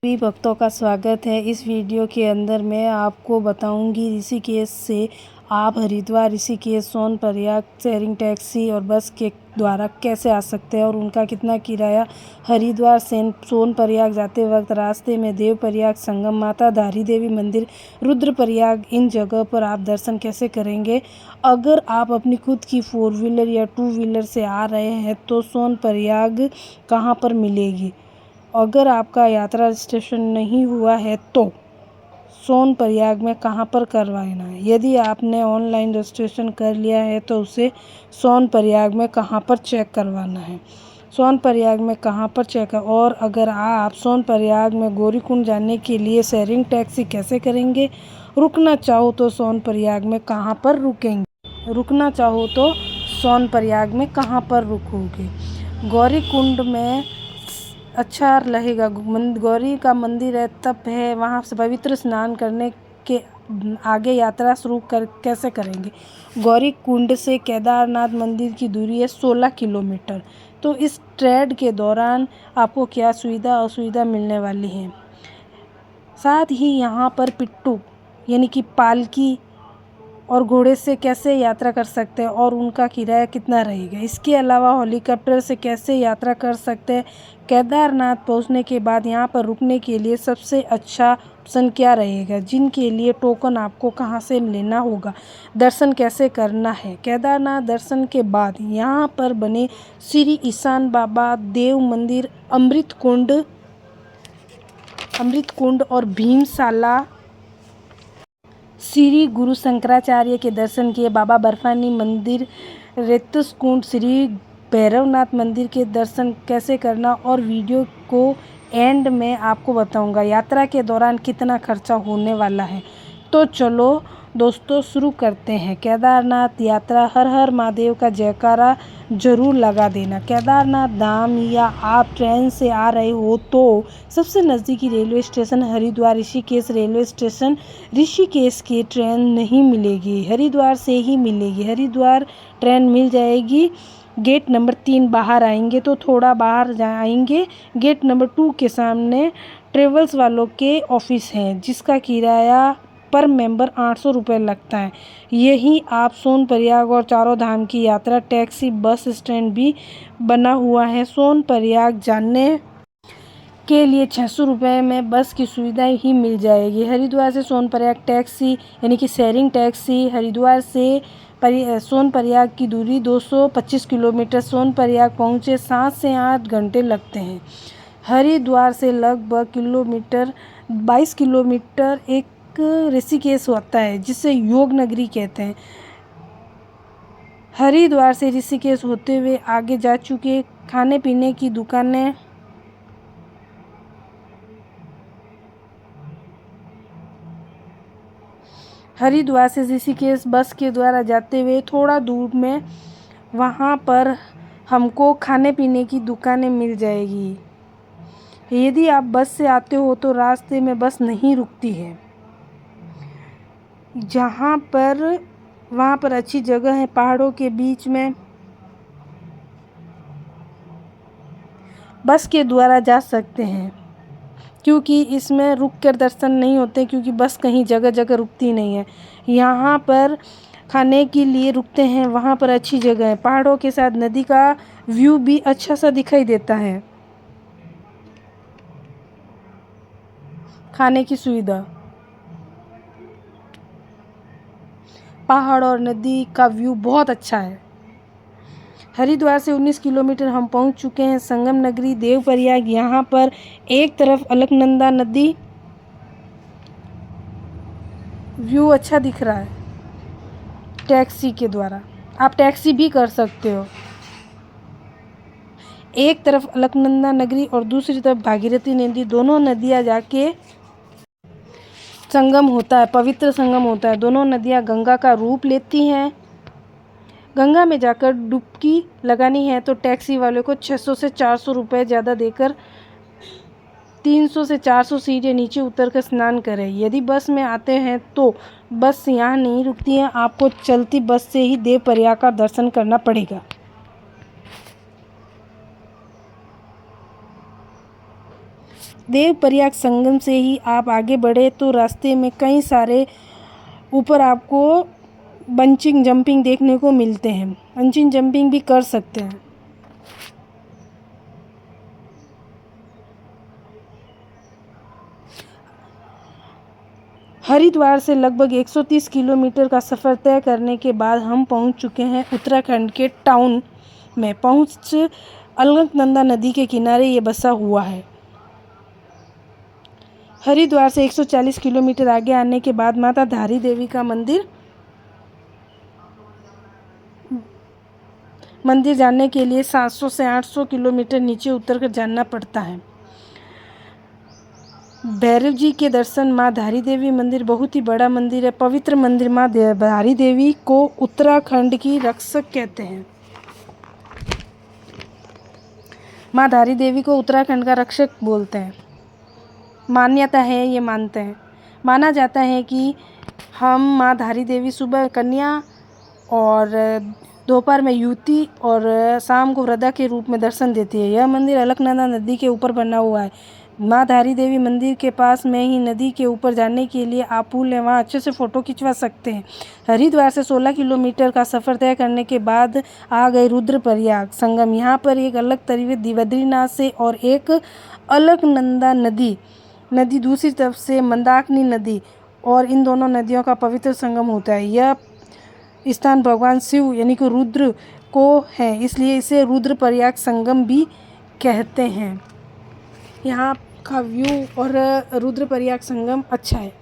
सभी भक्तों का स्वागत है। इस वीडियो के अंदर मैं आपको बताऊंगी ऋषिकेश से आप हरिद्वार, ऋषिकेश, सोनप्रयाग शेयरिंग टैक्सी और बस के द्वारा कैसे आ सकते हैं और उनका कितना किराया। हरिद्वार से सोनप्रयाग जाते वक्त रास्ते में देवप्रयाग संगम, माता धारी देवी मंदिर, रुद्रप्रयाग, इन जगह पर आप दर्शन कैसे करेंगे। अगर आप अपनी खुद की 4 व्हीलर या 2 व्हीलर से आ रहे हैं तो सोनप्रयाग कहाँ पर मिलेगी। अगर आपका यात्रा रजिस्ट्रेशन नहीं हुआ है तो सोनप्रयाग में कहाँ पर करवाना है। यदि आपने ऑनलाइन रजिस्ट्रेशन कर लिया है तो उसे सोनप्रयाग में कहाँ पर चेक करवाना है। सोनप्रयाग में कहाँ पर चेक है। और अगर आप सोनप्रयाग में गौरीकुंड जाने के लिए शेयरिंग टैक्सी कैसे करेंगे। रुकना चाहो तो सोनप्रयाग में कहाँ पर रुकेंगे। रुकना चाहो तो सोनप्रयाग में कहाँ पर रुकोगे। गौरीकुंड में अच्छा रहेगा। गौरी का मंदिर है, तप है, वहाँ से पवित्र स्नान करने के आगे यात्रा शुरू कैसे करेंगे। गौरी कुंड से केदारनाथ मंदिर की दूरी है 16 किलोमीटर। तो इस ट्रेड के दौरान आपको क्या सुविधा असुविधा मिलने वाली है। साथ ही यहाँ पर पिट्टू यानी कि पालकी और घोड़े से कैसे यात्रा कर सकते हैं और उनका किराया कितना रहेगा। इसके अलावा हेलीकॉप्टर से कैसे यात्रा कर सकते हैं। केदारनाथ पहुंचने के बाद यहाँ पर रुकने के लिए सबसे अच्छा ऑप्शन क्या रहेगा। जिनके लिए टोकन आपको कहाँ से लेना होगा। दर्शन कैसे करना है। केदारनाथ दर्शन के बाद यहाँ पर बने श्री ईशान बाबा देव मंदिर, अमृत कुंड और भीमशाला, श्री गुरु शंकराचार्य के दर्शन किए। बाबा बर्फानी मंदिर, रेतस कुंड, श्री भैरवनाथ मंदिर के दर्शन कैसे करना और वीडियो को एंड में आपको बताऊंगा यात्रा के दौरान कितना खर्चा होने वाला है। तो चलो दोस्तों शुरू करते हैं। केदारनाथ यात्रा। हर हर महादेव का जयकारा जरूर लगा देना। केदारनाथ धाम या आप ट्रेन से आ रहे हो तो सबसे नज़दीकी railway station Haridwar Rishikesh railway station. Rishikesh की ट्रेन नहीं मिलेगी, हरिद्वार से ही मिलेगी। हरिद्वार ट्रेन मिल जाएगी। गेट नंबर 3 बाहर आएंगे तो थोड़ा बाहर जाएंगे, गेट नंबर 2 के सामने ट्रेवल्स वालों के ऑफिस हैं जिसका किराया पर मेंबर 800 रुपये लगता है। यही आप सोनप्रयाग और चारों धाम की यात्रा टैक्सी बस स्टैंड भी बना हुआ है। सोनप्रयाग जाने के लिए 600 रुपये में बस की सुविधा ही मिल जाएगी। हरिद्वार से सोनप्रयाग टैक्सी यानी कि शेयरिंग टैक्सी। हरिद्वार से सोनप्रयाग की दूरी 225 किलोमीटर। सोनप्रयाग पहुँचे 7 से 8 घंटे लगते हैं। हरिद्वार से लगभग 22 किलोमीटर एक ऋषिकेश होता है जिसे योग नगरी कहते हैं। हरिद्वार से ऋषिकेश होते हुए आगे जा चुके खाने पीने की दुकानें, हरिद्वार से ऋषिकेश बस के द्वारा जाते हुए थोड़ा दूर में वहाँ पर हमको खाने पीने की दुकानें मिल जाएगी। यदि आप बस से आते हो तो रास्ते में बस नहीं रुकती है। वहाँ पर अच्छी जगह है पहाड़ों के बीच में। बस के द्वारा जा सकते हैं क्योंकि इसमें रुक कर दर्शन नहीं होते, क्योंकि बस कहीं जगह जगह रुकती नहीं है। यहाँ पर खाने के लिए रुकते हैं, वहाँ पर अच्छी जगह है। पहाड़ों के साथ नदी का व्यू भी अच्छा सा दिखाई देता है। खाने की सुविधा, पहाड़ और नदी का व्यू बहुत अच्छा है। हरिद्वार से 19 किलोमीटर हम पहुंच चुके हैं संगम नगरी देवप्रयाग। यहाँ पर एक तरफ अलकनंदा नदी, व्यू अच्छा दिख रहा है। टैक्सी के द्वारा आप टैक्सी भी कर सकते हो। एक तरफ अलकनंदा नगरी और दूसरी तरफ भागीरथी नदी, दोनों नदियाँ जाके संगम होता है, पवित्र संगम होता है। दोनों नदियाँ गंगा का रूप लेती हैं। गंगा में जाकर डुबकी लगानी है तो टैक्सी वाले को 600 से 400 रुपये ज़्यादा देकर 300 से 400 सीढ़ियाँ नीचे उतर कर स्नान करें। यदि बस में आते हैं तो बस यहाँ नहीं रुकती है, आपको चलती बस से ही देवप्रयाग का दर्शन करना पड़ेगा। देवप्रयाग संगम से ही आप आगे बढ़े तो रास्ते में कई सारे ऊपर आपको बंचिंग जंपिंग देखने को मिलते हैं। बंचिंग जंपिंग भी कर सकते हैं। हरिद्वार से लगभग 130 किलोमीटर का सफ़र तय करने के बाद हम पहुंच चुके हैं उत्तराखंड के टाउन में। अलकनंदा नदी के किनारे ये बसा हुआ है। हरिद्वार से 140 किलोमीटर आगे आने के बाद माता धारी देवी का मंदिर जाने के लिए 700 से 800 किलोमीटर नीचे उतरकर जाना पड़ता है। भैरव जी के दर्शन। माँ धारी देवी मंदिर बहुत ही बड़ा मंदिर है, पवित्र मंदिर। माँ धारी देवी को उत्तराखंड की रक्षक कहते हैं। माँ धारी देवी को उत्तराखंड का रक्षक बोलते हैं। मान्यता है, ये मानते हैं, माना जाता है कि हम माँ धारी देवी सुबह कन्या और दोपहर में युवती और शाम को वृद्धा के रूप में दर्शन देती है। यह मंदिर अलकनंदा नदी के ऊपर बना हुआ है। माँ धारी देवी मंदिर के पास में ही नदी के ऊपर जाने के लिए आप पुल है, वहाँ अच्छे से फ़ोटो खिंचवा सकते हैं। हरिद्वार से 16 किलोमीटर का सफ़र तय करने के बाद आ गए रुद्रप्रयाग संगम। यहाँ पर एक अलग तरीके बद्रीनाथ से और एक अलकनंदा नदी दूसरी तरफ से मंदाकिनी नदी, और इन दोनों नदियों का पवित्र संगम होता है। यह स्थान भगवान शिव यानी कि रुद्र को है, इसलिए इसे रुद्रप्रयाग संगम भी कहते हैं। यहाँ का व्यू और रुद्रप्रयाग संगम अच्छा है।